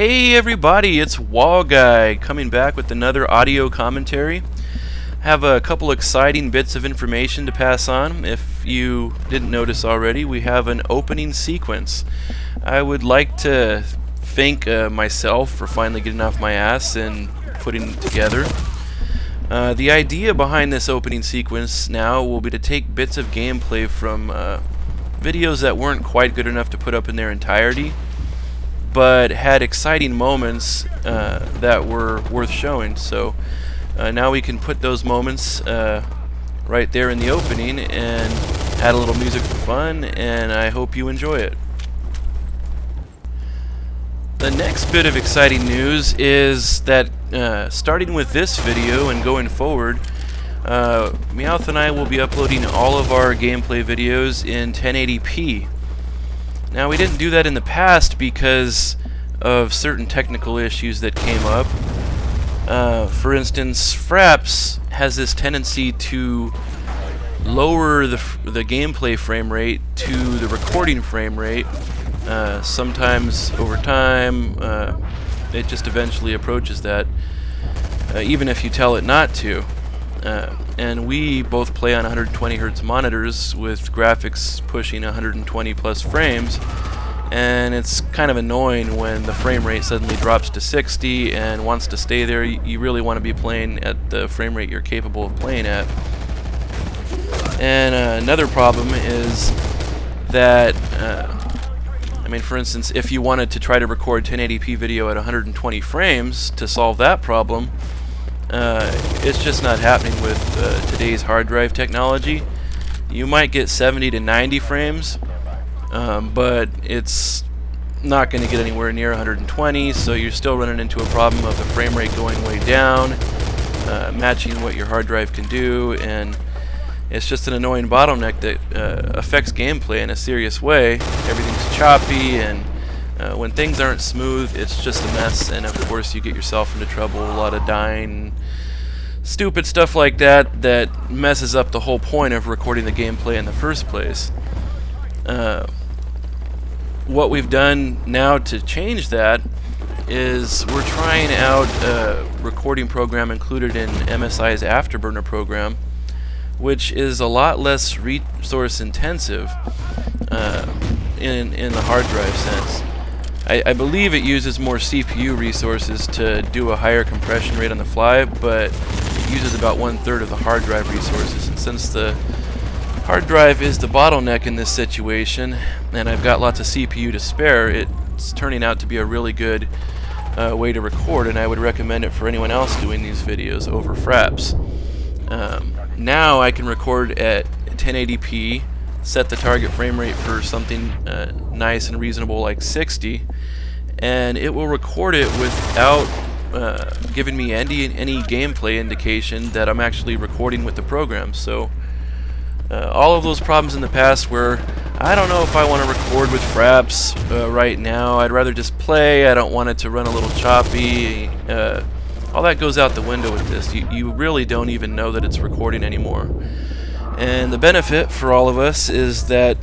Hey everybody, it's Wallguy coming back with another audio commentary. Have a couple exciting bits of information to pass on. If you didn't notice already, we have an opening sequence. I would like to thank myself for finally getting off my ass and putting it together. The idea behind this opening sequence now will be to take bits of gameplay from videos that weren't quite good enough to put up in their entirety, but had exciting moments that were worth showing. So now we can put those moments right there in the opening and add a little music for fun, and I hope you enjoy it. The next bit of exciting news is that starting with this video and going forward, Meowth and I will be uploading all of our gameplay videos in 1080p. Now, we didn't do that in the past because of certain technical issues that came up. For instance, Fraps has this tendency to lower the gameplay frame rate to the recording frame rate. Sometimes over time, it just eventually approaches that, even if you tell it not to. And we both play on 120 Hz monitors with graphics pushing 120 plus frames, and it's kind of annoying when the frame rate suddenly drops to 60 and wants to stay there. You really want to be playing at the frame rate you're capable of playing at. And another problem is that for instance, if you wanted to try to record 1080p video at 120 frames to solve that problem, it's just not happening with today's hard drive technology. You might get 70 to 90 frames, but it's not going to get anywhere near 120, so you're still running into a problem of the frame rate going way down, matching what your hard drive can do, and it's just an annoying bottleneck that affects gameplay in a serious way. Everything's choppy, and when things aren't smooth, it's just a mess, and of course you get yourself into trouble. A lot of dying, stupid stuff like that that messes up the whole point of recording the gameplay in the first place. What we've done now to change that is we're trying out a recording program included in MSI's Afterburner program, which is a lot less resource intensive in the hard drive sense. I believe it uses more CPU resources to do a higher compression rate on the fly, but it uses about 1/3 of the hard drive resources. And since the hard drive is the bottleneck in this situation, and I've got lots of CPU to spare, it's turning out to be a really good way to record, and I would recommend it for anyone else doing these videos over Fraps. Now I can record at 1080p, set the target frame rate for something nice and reasonable like 60, and it will record it without giving me any gameplay indication that I'm actually recording with the program. So all of those problems in the past where I don't know if I want to record with Fraps right now, I'd rather just play, I don't want it to run a little choppy, all that goes out the window with this. You really don't even know that it's recording anymore. And the benefit for all of us is that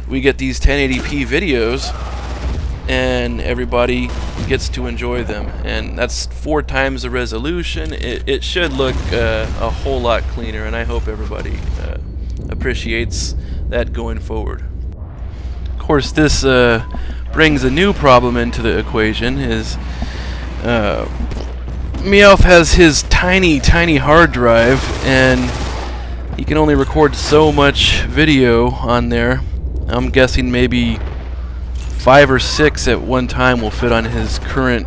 we get these 1080p videos and everybody gets to enjoy them. And that's 4 times the resolution. It should look a whole lot cleaner, and I hope everybody appreciates that going forward. Of course, this brings a new problem into the equation. Is Meowth has his tiny hard drive, and he can only record so much video on there. I'm guessing maybe 5 or 6 at one time will fit on his current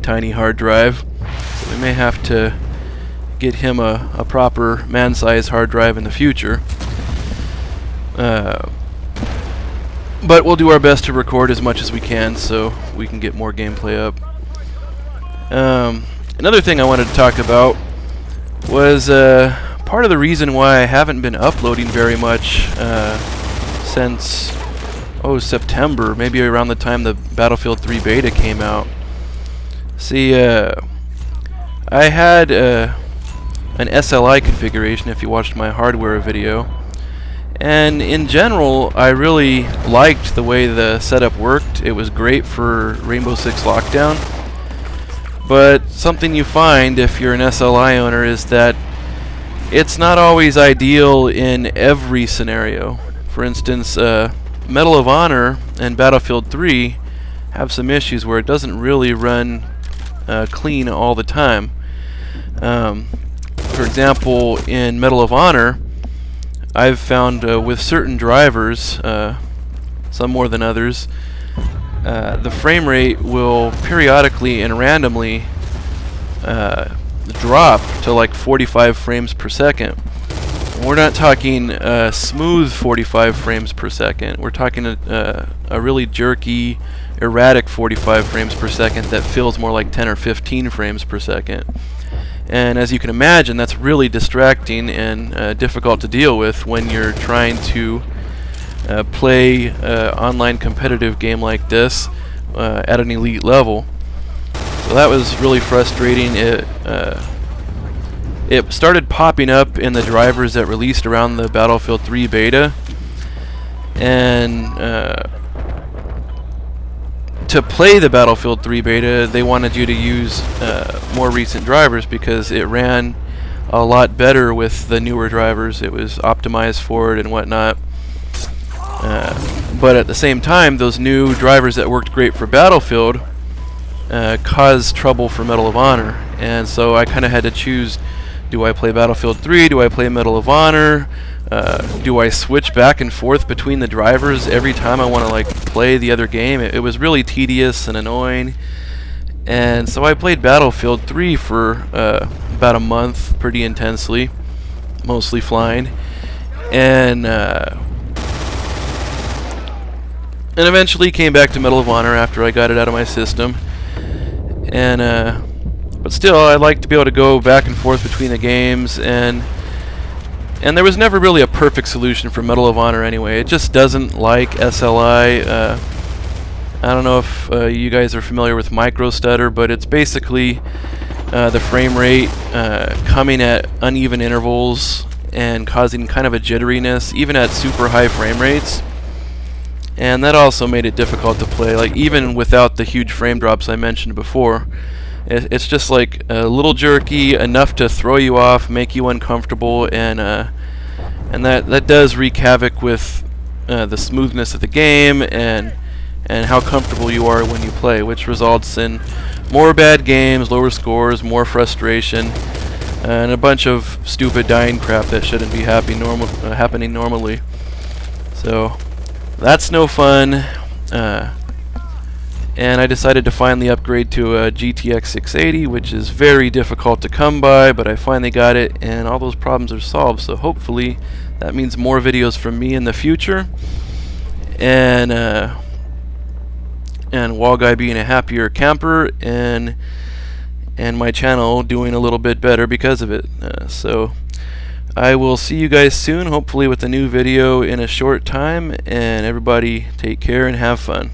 tiny hard drive. So we may have to get him a proper man-sized hard drive in the future. But we'll do our best to record as much as we can so we can get more gameplay up. Another thing I wanted to talk about was part of the reason why I haven't been uploading very much since September, maybe around the time the Battlefield 3 beta came out. See, I had an SLI configuration, if you watched my hardware video, And in general, I really liked the way the setup worked. It was great for Rainbow Six Lockdown. But something you find if you're an SLI owner is that it's not always ideal in every scenario. For instance, Medal of Honor and Battlefield 3 have some issues where it doesn't really run clean all the time. For example, in Medal of Honor, I've found with certain drivers, some more than others, the frame rate will periodically and randomly drop to like 45 frames per second. We're not talking smooth 45 frames per second. We're talking a really jerky, erratic 45 frames per second that feels more like 10 or 15 frames per second. And as you can imagine, that's really distracting and difficult to deal with when you're trying to play online competitive game like this at an elite level. So that was really frustrating. It started popping up in the drivers that released around the Battlefield 3 beta, and to play the Battlefield 3 beta, they wanted you to use more recent drivers because it ran a lot better with the newer drivers. It was optimized for it and whatnot. But at the same time, those new drivers that worked great for Battlefield caused trouble for Medal of Honor. And so I kind of had to choose, do I play Battlefield 3? Do I play Medal of Honor? Do I switch back and forth between the drivers every time I want to like play the other game? It was really tedious and annoying. And so I played Battlefield 3 for about a month pretty intensely, mostly flying. And eventually came back to Medal of Honor after I got it out of my system. And but still, I like to be able to go back and forth between the games, and there was never really a perfect solution for Medal of Honor anyway. It just doesn't like SLI. I don't know if you guys are familiar with microstutter, but it's basically the frame rate coming at uneven intervals and causing kind of a jitteriness, even at super high frame rates. And that also made it difficult to play, like even without the huge frame drops I mentioned before. It's just like a little jerky, enough to throw you off, make you uncomfortable, and that does wreak havoc with the smoothness of the game and how comfortable you are when you play, which results in more bad games, lower scores, more frustration, and a bunch of stupid dying crap that shouldn't be happening normally. So that's no fun. And I decided to finally upgrade to a GTX 680, which is very difficult to come by, but I finally got it, and all those problems are solved. So hopefully that means more videos from me in the future, and Wallguy being a happier camper, and my channel doing a little bit better because of it. So I will see you guys soon, hopefully with a new video in a short time, and everybody take care and have fun.